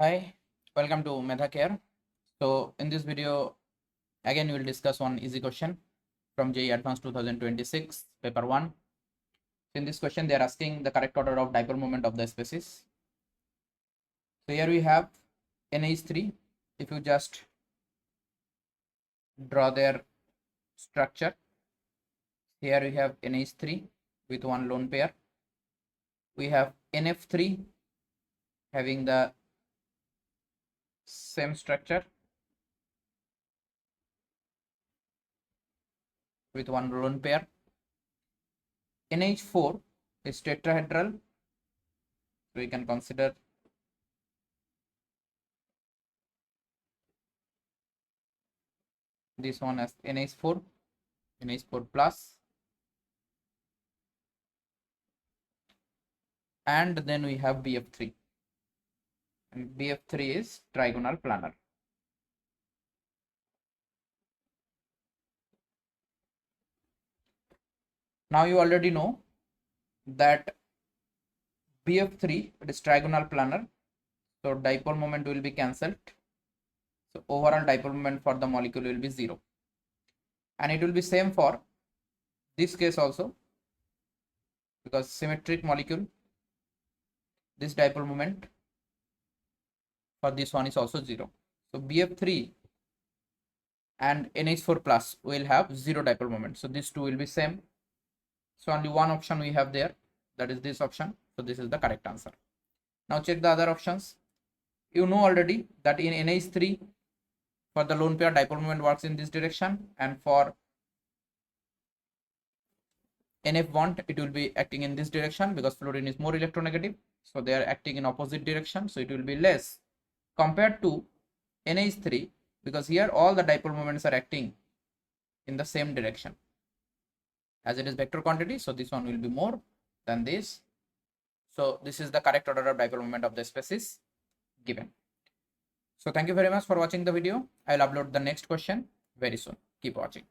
Hi, welcome to Medha Care. So in this video, again we will discuss one easy question from JEE Advanced 2026, paper 1. In this question, they are asking the correct order of dipole moment of the species. So here we have NH3. If you just draw their structure, here we have NH3 with one lone pair. We have NF3 having the same structure with one lone pair. NH4 is tetrahedral, so we can consider this one as NH4 plus, and then we have BF3, and BF3 is trigonal planar. Now you already know that BF3 is trigonal planar, so dipole moment will be cancelled. So overall dipole moment for the molecule will be 0, and it will be same for this case also, because symmetric molecule, this dipole moment for this one is also 0. So BF3 and NH4 plus will have 0 dipole moment. So these two will be same. So only one option we have there, that is this option. So this is the correct answer. Now check the other options. You know already that in NH3, for the lone pair, dipole moment works in this direction, and for NF bond it will be acting in this direction because fluorine is more electronegative, so they are acting in opposite direction, so it will be less compared to NH3, because here all the dipole moments are acting in the same direction. As it is vector quantity, so this one will be more than this. So this is the correct order of dipole moment of the species given. So thank you very much for watching the video. I will upload the next question very soon. Keep watching.